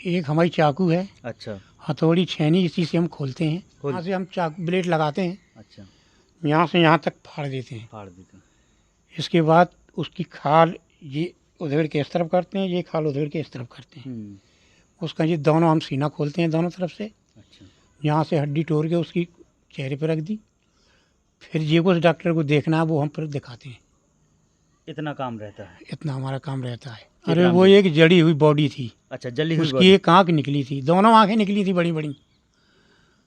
एक हमारी चाकू है, अच्छा। हथौड़ी, छेनी, इसी से हम खोलते हैं। खोल- यहाँ से हम चाकू ब्लेड लगाते हैं, अच्छा, यहाँ से यहाँ तक फाड़ देते हैं। फाड़ देते हैं। इसके बाद उसकी खाल ये उधेड़ के इस तरफ करते हैं, ये खाल उधेड़ के इस तरफ करते हैं। उसका ये दोनों हम सीना खोलते हैं दोनों तरफ से। अच्छा। यहाँ से हड्डी तोड़ के उसकी चेहरे पर रख दी, फिर ये उस डॉक्टर को देखना है वो हम फिर दिखाते हैं। इतना काम रहता है। इतना हमारा काम रहता है। कितना अरे वो एक जड़ी हुई बॉडी थी, अच्छा, जली हुई उसकी बॉडी। एक आँख निकली थी, दोनों आँखें निकली थी बड़ी बड़ी।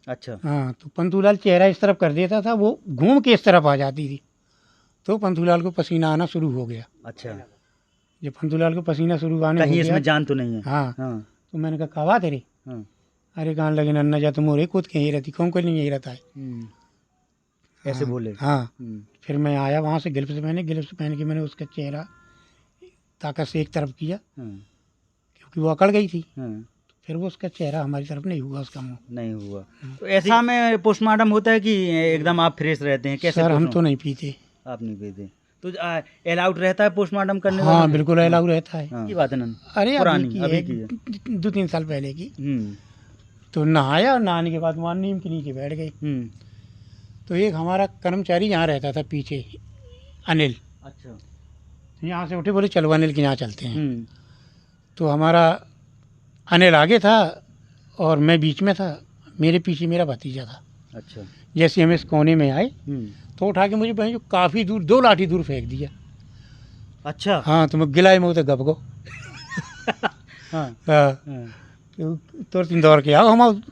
अच्छा। हाँ, तो पंतूलाल चेहरा इस तरफ कर देता था, वो घूम के इस तरफ आ जाती थी, तो पंतूलाल को पसीना आना शुरू हो गया। अच्छा, जब पंतूलाल को पसीना शुरू आने हो कहीं गया, इसमें जान तो नहीं है। हाँ, हाँ। तो मैंने कहा कावा तेरे, हाँ। अरे कान लगे नन्ना जा तुम और कूद के यही रहती, कौन को नहीं यही रहता है। ऐसे हाँ, बोले। हाँ। फिर मैं आया वहाँ से, गिल्फ्स पहन के मैंने उसका चेहरा ताकत से एक तरफ किया, क्योंकि वो अकड़ गई थी। फिर वो उसका चेहरा हमारी तरफ नहीं हुआ, उसका मुंह नहीं हुआ। तो ऐसा में पोस्टमार्टम होता है कि एकदम आप फ्रेश रहते हैं? कैसे सर हम postmortem? तो नहीं पीते। आप नहीं पीते तो अलाउड रहता है पोस्टमार्टम करने हाँ वाला? बिल्कुल अलाउ रहता है। हाँ। ये बात है ना। अरे पुरानी अभी अभी की की है, है। 2-3 साल पहले की। तो नहाया और नहाने के बाद वहाँ नीम के नीचे बैठ गए। तो एक हमारा कर्मचारी यहाँ रहता था पीछे, अनिल। अच्छा। यहाँ से उठे, बोले चलो अनिल के यहाँ चलते हैं। तो हमारा अनिल आगे था और मैं बीच में था, मेरे पीछे मेरा भतीजा था। अच्छा। जैसे हम इस कोने में आए तो उठा के मुझे भाई जो काफ़ी दूर 2 लाठी दूर फेंक दिया। अच्छा। हाँ, तो मैं गिलाए में उधर गप गो। हाँ। हाँ, तो 3 दौड़ के आओ हम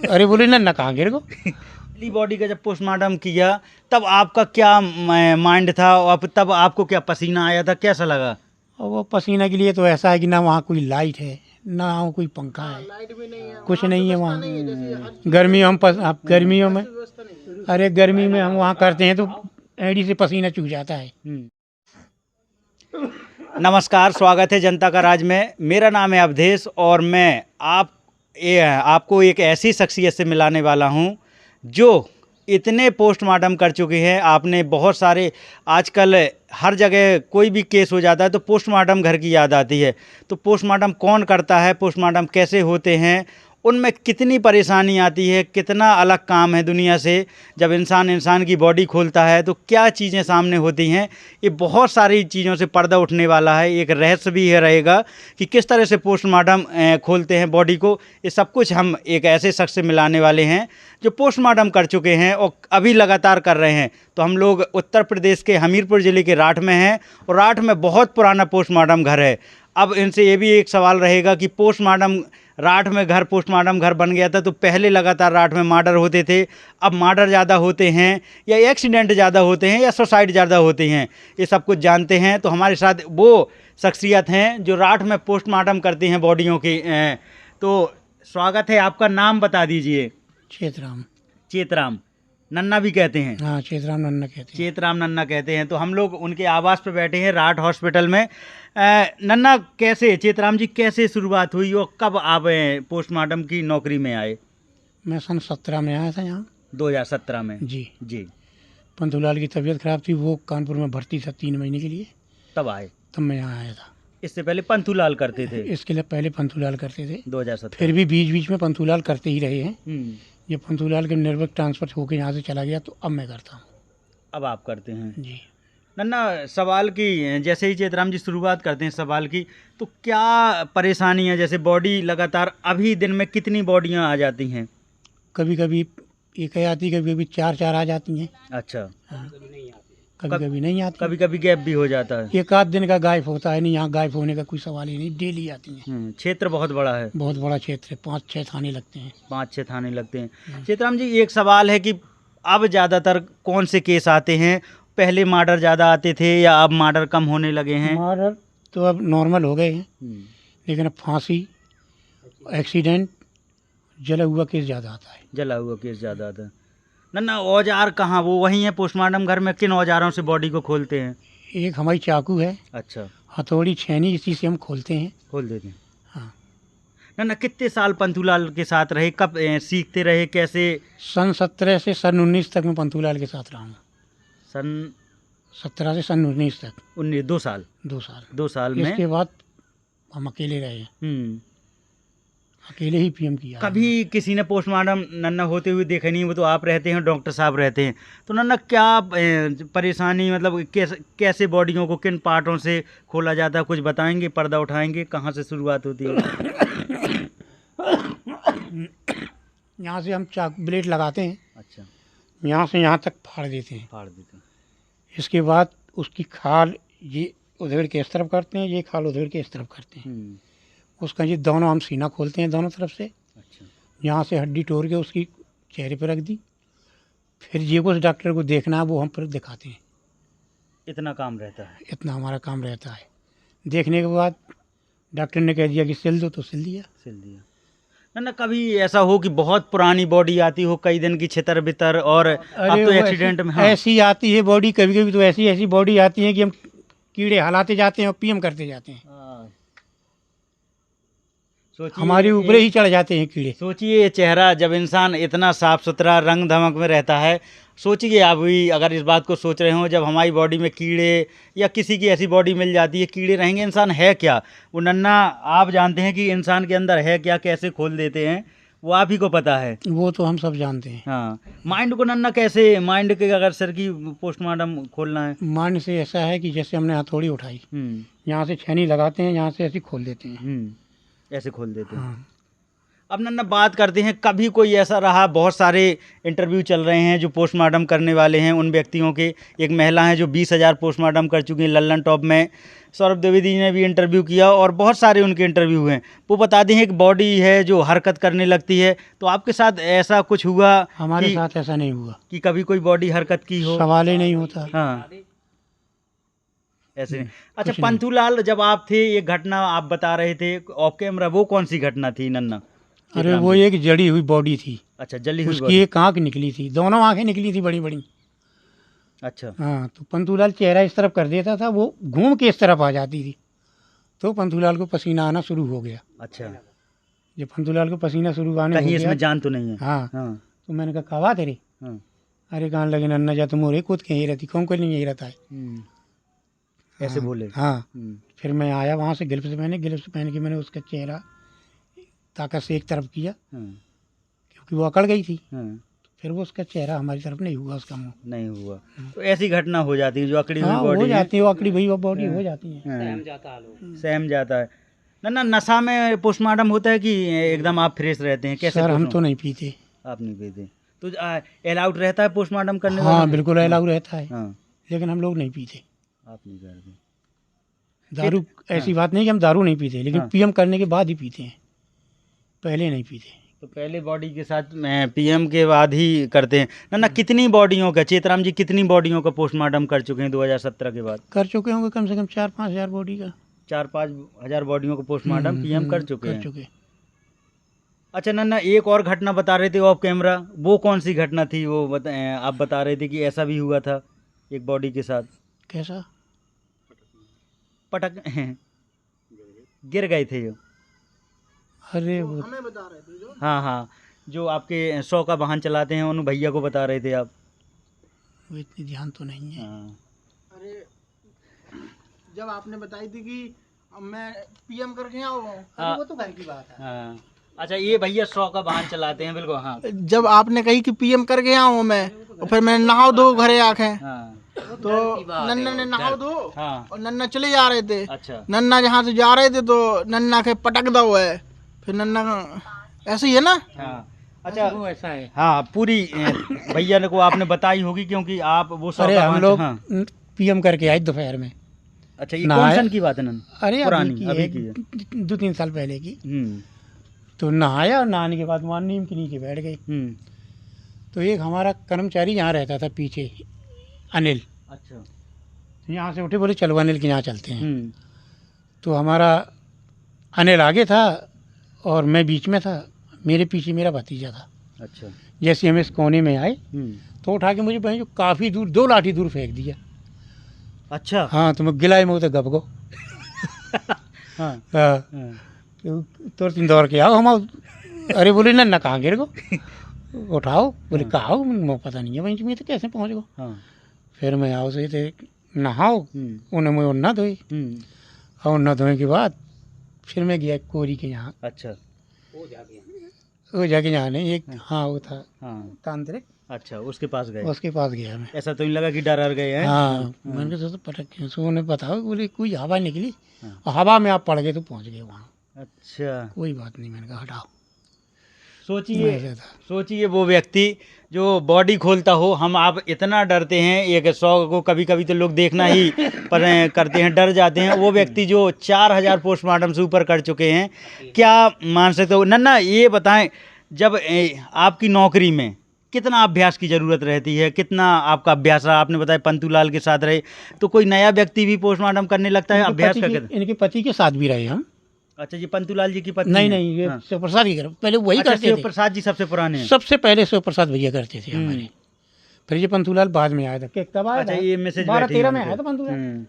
अरे बोले ना कहाँ गिर गो। पहली बॉडी का जब पोस्टमार्टम किया तब आपका क्या माइंड था, और तब आपको क्या पसीना आया था, कैसा लगा? और वो पसीना के लिए तो ऐसा है कि ना वहाँ कोई लाइट है, ना वहाँ कोई पंखा है, कुछ नहीं है वहाँ। गर्मियों में गर्मियों में, अरे गर्मी में हम वहाँ करते हैं तो एड़ी से पसीना चूह जाता है। नमस्कार, स्वागत है जनता का राज में। मेरा नाम है अवधेश और मैं आपको एक ऐसी शख्सियत से मिलाने वाला हूं जो इतने पोस्टमार्टम कर चुके हैं। आपने बहुत सारे, आजकल हर जगह कोई भी केस हो जाता है तो पोस्टमार्टम घर की याद आती है। तो पोस्टमार्टम कौन करता है, पोस्टमार्टम कैसे होते हैं, उनमें कितनी परेशानी आती है, कितना अलग काम है दुनिया से। जब इंसान की बॉडी खोलता है तो क्या चीज़ें सामने होती हैं, ये बहुत सारी चीज़ों से पर्दा उठने वाला है। एक रहस्य भी है रहेगा कि किस तरह से पोस्टमार्टम खोलते हैं बॉडी को। ये सब कुछ हम एक ऐसे शख्स से मिलाने वाले हैं जो पोस्टमार्टम कर चुके हैं और अभी लगातार कर रहे हैं। तो हम लोग उत्तर प्रदेश के हमीरपुर ज़िले के राठ में हैं और राठ में बहुत पुराना पोस्टमार्टम घर है। अब इनसे ये भी एक सवाल रहेगा कि पोस्टमार्टम राठ में घर, पोस्टमार्टम घर बन गया था तो पहले लगातार राठ में मर्डर होते थे, अब मर्डर ज़्यादा होते हैं या एक्सीडेंट ज़्यादा होते हैं या सुसाइड ज़्यादा होते हैं, ये सब कुछ जानते हैं। तो हमारे साथ वो शख्सियत हैं जो राठ में पोस्टमार्टम करती हैं बॉडियों की। तो स्वागत है, आपका नाम बता दीजिए। चेतराम। चेतराम नन्ना भी कहते हैं? हाँ, चेतराम नन्ना कहते हैं। चेतराम नन्ना कहते हैं। तो हम लोग उनके आवास पर बैठे हैं राठ हॉस्पिटल में। नन्ना, कैसे, चेतराम जी, कैसे शुरुआत हुई और कब आप पोस्टमार्टम की नौकरी में आए? मैं सन 17 में आया था यहाँ। 2017 में? जी। जी। पंतूलाल की तबीयत खराब थी, वो कानपुर में भर्ती था 3 महीने के लिए, तब आए? तब मैं यहाँ आया था। इससे पहले पंथूलाल करते थे? इसके लिए पहले पंतूलाल करते थे, 2017। फिर भी बीच बीच में पंतूलाल करते ही रहे हैं। ये पंतूलाल के निर्वक ट्रांसफर होकर यहाँ से चला गया तो अब मैं करता हूँ। अब आप करते हैं? जी। नन्ना, सवाल की जैसे ही चेतराम जी शुरुआत करते हैं सवाल की, तो क्या परेशानी है? जैसे बॉडी लगातार अभी दिन में कितनी बॉडियां आ जाती हैं? कभी कभी एक आती, कभी कभी 4 आ जाती हैं। अच्छा। हाँ, कभी कभी नहीं आती, कभी कभी गैप भी हो जाता है। एक आध दिन का गायब होता है, नहीं यहाँ गायब होने का कोई सवाल ही नहीं, डेली आती हैं। क्षेत्र बहुत बड़ा है? बहुत बड़ा क्षेत्र है, 5-6 थाने लगते हैं। 5-6 थाने लगते हैं। चेतराम जी, एक सवाल है कि अब ज़्यादातर कौन से केस आते हैं? पहले मर्डर ज़्यादा आते थे या अब मर्डर कम होने लगे हैं? मर्डर तो अब नॉर्मल हो गए हैं, लेकिन अब फांसी, एक्सीडेंट, जला हुआ केस ज़्यादा आता है। जला हुआ केस ज़्यादा आता है। नन्ना, औजार कहाँ, वो वहीं है पोस्टमार्टम घर में? किन औजारों से बॉडी को खोलते हैं? एक हमारी चाकू है, अच्छा। हथौड़ी, छेनी, इसी से हम खोलते हैं। खोल देते हैं। हाँ। नन्ना, कितने साल पंथूलाल के साथ रहे, कब सीखते रहे, कैसे? सन 17 से सन 19 तक मैं पंतूलाल के साथ रहा हूँ। सन 17 से सन 19 तक 19, 2 साल? 2 साल। 2 साल में इसके बाद हम अकेले रहे। अकेले ही पीएम किया। कभी किसी ने पोस्टमार्टम नन्ना होते हुए देखा नहीं? वो तो आप रहते हैं, डॉक्टर साहब रहते हैं, तो नन्ना क्या परेशानी, मतलब कैसे बॉडियों को किन पार्टों से खोला जाता है, कुछ बताएंगे? पर्दा उठाएंगे, कहाँ से शुरुआत होती है? यहाँ से हम चाक ब्लेड लगाते हैं, अच्छा, यहाँ से यहाँ तक फाड़ देते हैं। फाड़ देते हैं। इसके बाद उसकी खाल ये उधेड़ के इस तरफ करते हैं, ये खाल उधेड़ के इस तरफ करते हैं। उसका ये दोनों हम सीना खोलते हैं दोनों तरफ से। अच्छा, यहाँ से हड्डी तोड़ के उसकी चेहरे पर रख दी, फिर ये कुछ डॉक्टर को देखना है वो हम फिर दिखाते हैं। इतना काम रहता है? इतना हमारा काम रहता है। देखने के बाद डॉक्टर ने कह दिया कि सिल दो, तो सिल दिया। सिल दिया। ना कभी ऐसा हो कि बहुत पुरानी बॉडी आती हो, कई दिन की छितर बितर, और अब तो एक्सीडेंट में? हाँ। ऐसी आती है बॉडी, कभी कभी तो ऐसी ऐसी बॉडी आती है कि हम कीड़े हलाते जाते हैं और पीएम करते जाते हैं। हमारे ऊपर ही चढ़ जाते हैं कीड़े। सोचिए चेहरा, जब इंसान इतना साफ सुथरा रंग धमक में रहता है, सोचिए आप भी अगर इस बात को सोच रहे हो, जब हमारी बॉडी में कीड़े या किसी की ऐसी बॉडी मिल जाती है, कीड़े रहेंगे, इंसान है क्या? वो नन्ना आप जानते हैं कि इंसान के अंदर है क्या, कैसे खोल देते हैं, वो आप ही को पता है। वो तो हम सब जानते हैं। हाँ, माइंड को नन्ना कैसे, माइंड के अगर सर की पोस्टमार्टम खोलना है? माइंड से ऐसा है कि जैसे हमने हथौड़ी उठाई, यहाँ से छेनी लगाते हैं, यहाँ से ऐसे खोल देते हैं। ऐसे खोल देते हैं। हाँ। अब नन्ना बात करते हैं, कभी कोई ऐसा रहा, बहुत सारे इंटरव्यू चल रहे हैं जो पोस्टमार्टम करने वाले हैं उन व्यक्तियों के। एक महिला हैं जो 20,000 पोस्टमार्टम कर चुकी हैं लल्लन टॉप में। सौरभ द्विवेदी ने भी इंटरव्यू किया और बहुत सारे उनके इंटरव्यू हुए। वो बताते हैं एक बॉडी है जो हरकत करने लगती है, तो आपके साथ ऐसा कुछ हुआ? हमारे साथ ऐसा नहीं हुआ कि कभी कोई बॉडी हरकत की हो? सवाल ही नहीं होता। हाँ, ऐसे नहीं। अच्छा, पंथूलाल जब आप थे, ये घटना आप बता रहे थे ऑफ कैमरा, वो कौन सी घटना थी नन्ना? अरे वो एक जड़ी हुई बॉडी थी। अच्छा, जली हुई उसकी एक आँख निकली थी, दोनों आँखें निकली थी बड़ी बड़ी। अच्छा। हाँ, तो पंथूलाल चेहरा इस तरफ कर देता था, वो घूम के इस तरफ आ जाती थी, तो पंथूलाल को पसीना आना शुरू हो गया। अच्छा, जब पंथूलाल को पसीना शुरू आने कहीं हो इसमें गया, जान तो नहीं है? हाँ, हाँ। तो मैंने कहा कहा तेरे? हाँ। अरे कहाँ लगे नन्ना जा, तुम मोरे कूद के यही रहती, कौन को नहीं यही रहता है। ऐसे बोले? हाँ। फिर मैं आया वहाँ से, गिल्प्स पहन के मैंने उसका चेहरा ताकत से एक तरफ किया, क्योंकि वो अकड़ गई थी। फिर वो उसका चेहरा हमारी तरफ नहीं हुआ, उसका मुंह नहीं हुआ। तो ऐसी घटना हो जाती है जो अकड़ी हुई हाँ, बॉडी हो जाती है, वो अकड़ी हुई बॉडी हो जाती है। सहम जाता है। ना नशा में पोस्टमार्टम होता है कि एकदम आप फ्रेश रहते हैं? कैसे? सर हम तो नहीं पीते। आप नहीं पीते तो अलाउड रहता है पोस्टमार्टम करने? हाँ बिल्कुल अलाउड रहता है। हाँ, लेकिन हम लोग नहीं पीते। आप नहीं करते दारू? ऐसी बात नहीं कि हम दारू नहीं पीते, लेकिन पीएम करने के बाद ही पीते हैं, पहले नहीं पीते। तो पहले बॉडी के साथ पीएम के बाद ही करते हैं ना? कितनी बॉडियों का, चेतराम जी कितनी बॉडियों का पोस्टमार्टम कर चुके हैं 2017 के बाद? कर चुके होंगे कम से कम 4-5 हज़ार बॉडी का। 4-5 हज़ार बॉडियों का पोस्टमार्टम पीएम कर चुके हैं। चुके। अच्छा नन्ना, एक और घटना बता रहे थे ऑफ कैमरा, वो कौन सी घटना थी? वो आप बता रहे थे कि ऐसा भी हुआ था एक बॉडी के साथ। कैसा? पटक गिर गए थे जो? अरे वो हमें बता रहे थे जो। हाँ, जो आपके 100 का वाहन चलाते हैं उन भैया को बता रहे थे आप। वो इतनी ध्यान तो नहीं है। अरे जब आपने बताई थी कि मैं पीएम करके आऊँ, वो तो घर की बात है। हाँ। अच्छा, ये भैया 100 का वाहन चलाते हैं, बिल्कुल। हाँ, जब आपने कही कि पीएम करके आऊँ मैं, और फिर मैं नहाओ दो घरे आके, तो नन्ना ने नहाओ दो और नन्ना चले जा रहे थे। अच्छा। नन्ना जहाँ से जा रहे थे तो नन्ना के पटक दो है, फिर नन्ना ऐसे ही है ना? अच्छा, वो ऐसा है। हाँ, पूरी भैया ने को आपने बताई होगी क्योंकि आप वो 100 अरे का हम वाहन। लोग हाँ। पीएम करके आए दोपहर में। अच्छा, ये कौन सन की बात है नन्ना? अरे पुरानी अभी की है, 2-3 साल पहले की। तो नहाया और नहाने के बाद वहाँ नीम के नीचे बैठ गए। तो एक हमारा कर्मचारी यहाँ रहता था पीछे, अनिल। अच्छा। यहाँ से उठे, बोले चलो अनिल के यहाँ चलते हैं। तो हमारा अनिल आगे था और मैं बीच में था, मेरे पीछे मेरा भतीजा था। अच्छा। जैसे हम इस कोने में आए तो उठा के मुझे जो काफ़ी दूर 2 लाठी दूर फेंक दिया। अच्छा। हाँ, तो मैं गिलाए मुँह तो गप गो। हाँ, तो 3 दौड़ के आओ हम। अरे बोले ना कहाँ गिर गो, उठाओ। बोले कहा हो, मुझे पता नहीं है वहीं में, तो कैसे पहुँच गो। फिर मैं आओ सही थे, नहाओ। उन्हें मुझे उन्ना धोई, और उन्ना धोने के बाद फिर मैं गया कोरी के यहाँ। अच्छा, वो जगह यहाँ नहीं, एक हाँ वो था हाँ तांत्रिक, अच्छा, उसके पास गए। उसके पास गया मैं। ऐसा तो नहीं लगा कि डर गए हैं? हाँ मैंने कहा तो पटक के उन्हें बताओ, बोले कोई हवा निकली, हाँ। हवा में आप पड़ गए तो पहुँच गए वहाँ। अच्छा, कोई बात नहीं, मैंने कहा हटाओ। सोचिए ऐसा था। सोचिए वो व्यक्ति जो बॉडी खोलता हो, हम आप इतना डरते हैं, एक 100 को कभी कभी तो लोग देखना ही पर करते हैं, डर जाते हैं। वो व्यक्ति जो 4000 पोस्टमार्टम से ऊपर कर चुके हैं, क्या मान सकते हो? नन्ना ये बताएं, जब आपकी नौकरी में कितना अभ्यास की ज़रूरत रहती है, कितना आपका अभ्यास रहा? आपने बताया पंतूलाल के साथ रहे, तो कोई नया व्यक्ति भी पोस्टमार्टम करने लगता है अभ्यास करके? इनके पति के साथ भी रहे हम। अच्छा, ये पंतूलाल जी की पत्नी नहीं है? नहीं, ये हाँ। शिव प्रसाद की तरफ पहले वही अच्छा, करते शिव थे। प्रसाद जी सबसे पुराने हैं। सबसे पहले शिव प्रसाद भैया करते थे हमारे, फिर ये पंतूलाल बाद में आया था। कब आया अच्छा, था? ये मैसेज 12-13 में आया था पंतूलाल।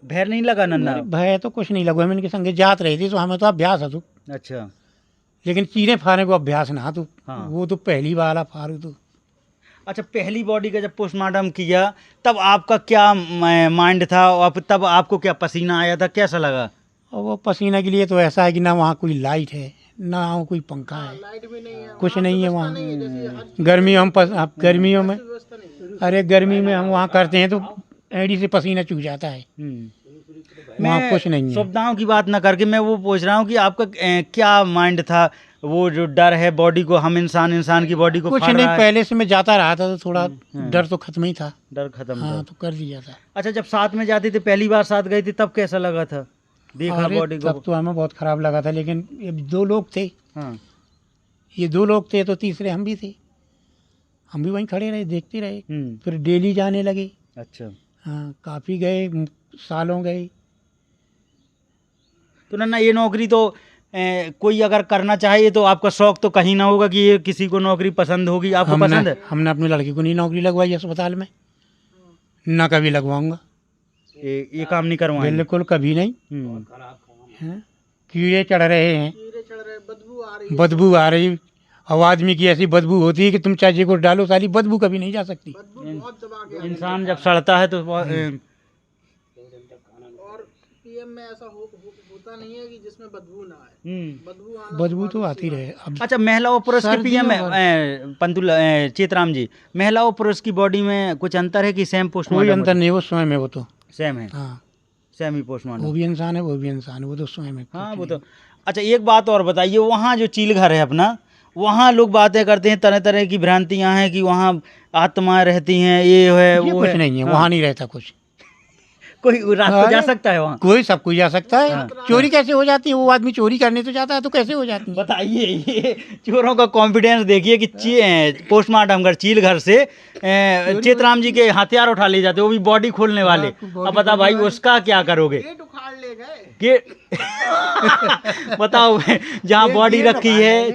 भय नहीं लगा नन्ना? भय तो कुछ नहीं लगा, हम इनके संगे जात रही थी तो हमें तो अभ्यास है तो, अच्छा, लेकिन चीरे फाड़ने को अभ्यास ना तो। हाँ। वो तो पहली वाला फारू तो। अच्छा, पहली बॉडी का जब पोस्टमार्टम किया तब आपका क्या माइंड था, और तब आपको क्या पसीना आया था, कैसा लगा? और वो पसीना के लिए तो ऐसा है कि ना वहाँ कोई लाइट है, ना वहाँ कोई पंखा है, कुछ नहीं है वहाँ। गर्मियों में अरे गर्मी में हम वहाँ करते हैं तो एड़ी से पसीना चूह जाता है। वहाँ कुछ नहीं है। सुविधाओं की बात ना करके मैं वो पूछ रहा हूँ कि आपका क्या माइंड था? वो जो डर है बॉडी को, हम इंसान की बॉडी को कुछ फाड़ नहीं, रहा है। पहले से मैं जाता रहा था तो थोड़ा डर तो खत्म ही था। डर खत्म हाँ था। तो कर दिया था। अच्छा, जब साथ में जाते थे, पहली बार साथ गए थे, तब कैसा लगा था? देखा अरे बॉडी को? तब तो हमें बहुत खराब लगा था, लेकिन ये 2 लोग थे, हाँ, ये 2 लोग थे तो तीसरे हम भी थे, हम भी वहीं खड़े रहे, देखते रहे। फिर डेली जाने लगे। अच्छा, हाँ काफ़ी गए, सालों गए। तो नन्ना ये नौकरी तो कोई अगर करना चाहे तो आपका शौक तो कहीं ना होगा कि ये किसी को नौकरी पसंद होगी। आपको पसंद है? हमने अपनी लड़की को नहीं नौकरी लगवाई अस्पताल में, ना कभी लगवाऊंगा। ये काम नहीं करवाएंगे? बिल्कुल कभी नहीं। हैं? कीड़े चढ़ रहे हैं, बदबू आ रही, और आदमी की ऐसी बदबू होती है कि तुम चाहे को डालो साली बदबू कभी नहीं जा सकती। इंसान जब सड़ता है तो पीएम में ऐसा होता नहीं है कि जिसमें बदबू ना आए। बदबू तो आती रहे। अब अच्छा, महिला और पुरुष के पीएम पंतुल चेतराम जी, महिला और पुरुष की बॉडी में कुछ अंतर है कि सेम पोस्टमार्टम? कोई अंतर नहीं, वो स्वयं है, वो तो सेम है। हाँ, सेम ही पोस्टमार्टम। वो भी इंसान है, वो भी इंसान है, वो तो स्वयं है। हाँ वो तो। अच्छा, एक बात और बताइए, वहाँ जो चील घर है अपना, वहाँ लोग बातें करते हैं, तरह तरह की भ्रांतियाँ हैं कि वहाँ आत्माएं रहती हैं, ये है वो कुछ है। नहीं है, हाँ। वहाँ नहीं रहता कुछ। कोई रात को जा सकता है वहाँ? कोई सब कोई जा सकता है। चोरी कैसे हो जाती है? वो आदमी चोरी करने तो जाता है तो कैसे हो जाती है? बताइए, ये चोरों का कॉन्फिडेंस देखिए कि पोस्टमार्टम घर चील घर से चेतराम जी के हथियार उठा ले जाते, वो भी बॉडी खोलने वाले। अब बता भाई, उसका क्या करोगे? गेट उखाड़ ले गए। बताओ, जहाँ बॉडी रखी है,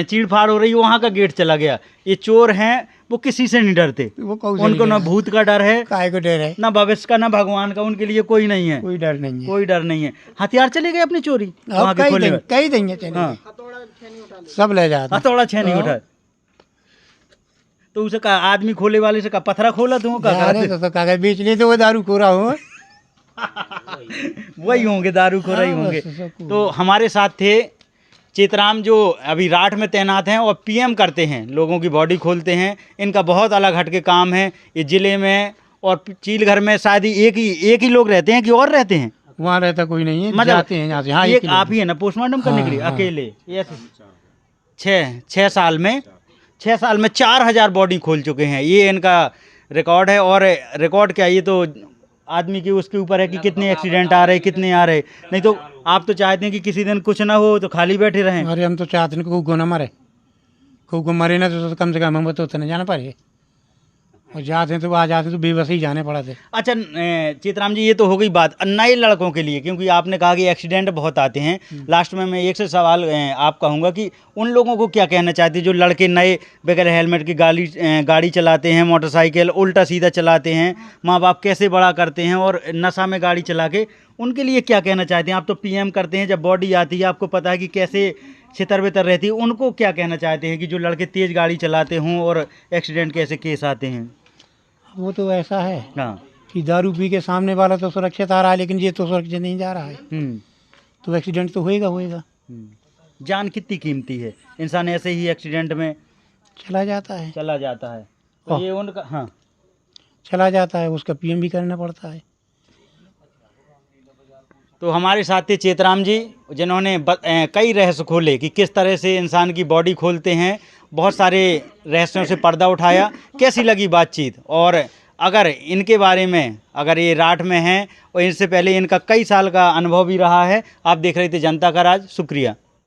चीड़ फाड़ हो रही है, वहाँ का गेट चला गया। ये चोर हैं, वो किसी से नहीं डरते। उनको ना भूत का डर है, काय को डर है, ना भविष्य का, ना भगवान का, उनके लिए कोई नहीं है। कोई डर नहीं है। कोई डर नहीं है। हथियार चले गए अपनी चोरी वहाँ के खोलने में? कई देंगे चले, हाँ, सब ले जाते। हथौड़ा छह नहीं उठा तो उसे कहा, आदमी खोले वाले से कहा पथरा खोला तुम का? तो कागज बेच लिए तो वो दारू खोरा हो। वही होंगे, दारू खोरा ही होंगे। तो हमारे साथ थे चेतराम, जो अभी राठ में तैनात हैं और पीएम करते हैं, लोगों की बॉडी खोलते हैं। इनका बहुत अलग हटके काम है ये ज़िले में। और चील घर में शायद ही एक ही लोग रहते हैं कि और रहते हैं? वहाँ रहता कोई नहीं है, मतलब जाते हैं यहाँ से। हाँ, एक आप ही है ना पोस्टमार्टम करने के लिए? हाँ। अकेले? ये 6 साल में 4000 बॉडी खोल चुके हैं, ये इनका रिकॉर्ड है। और रिकॉर्ड क्या, ये तो आदमी की उसके ऊपर है कि कितने एक्सीडेंट आ रहे, कितने आ रहे। नहीं तो आप तो चाहते हैं कि किसी दिन कुछ ना हो तो खाली बैठे रहें। अरे हम तो चाहते हैं कि कोई ना मरे, कोई मरे ना तो कम से कम हम तो उतने जाना पड़े। और जाते हैं तो आ जाते तो बेबस ही जाने पड़ा थे। अच्छा चेतराम जी, ये तो हो गई बात नए लड़कों के लिए, क्योंकि आपने कहा कि एक्सीडेंट बहुत आते हैं। लास्ट में मैं एक से सवाल आप कहूँगा कि उन लोगों को क्या कहना चाहते हैं जो लड़के नए बगैर हेलमेट की गाड़ी चलाते हैं, मोटरसाइकिल उल्टा सीधा चलाते हैं, माँ बाप कैसे बड़ा करते हैं और नशा में गाड़ी चला के, उनके लिए क्या कहना चाहते हैं? आप तो पीएम करते हैं, जब बॉडी आती है आपको पता है कि कैसे छितर बितर रहती है, उनको क्या कहना चाहते हैं कि जो लड़के तेज़ गाड़ी चलाते हों और एक्सीडेंट कैसे केस आते हैं? वो तो ऐसा है हाँ, कि दारू पी के सामने वाला तो सुरक्षित आ रहा है, लेकिन ये तो सुरक्षित नहीं जा रहा है। तो एक्सीडेंट तो होएगा होएगा। जान कितनी कीमती है, इंसान ऐसे ही एक्सीडेंट में चला जाता है, चला जाता है। तो ये उनका, हाँ, चला जाता है, उसका पीएम भी करना पड़ता है। तो हमारे साथी चेतराम जी, जिन्होंने कई रहस्य खोले कि किस तरह से इंसान की बॉडी खोलते हैं, बहुत सारे रहस्यों से पर्दा उठाया। कैसी लगी बातचीत? और अगर इनके बारे में, अगर ये राठ में हैं और इनसे पहले इनका कई साल का अनुभव भी रहा है। आप देख रहे थे जनता का राज। शुक्रिया।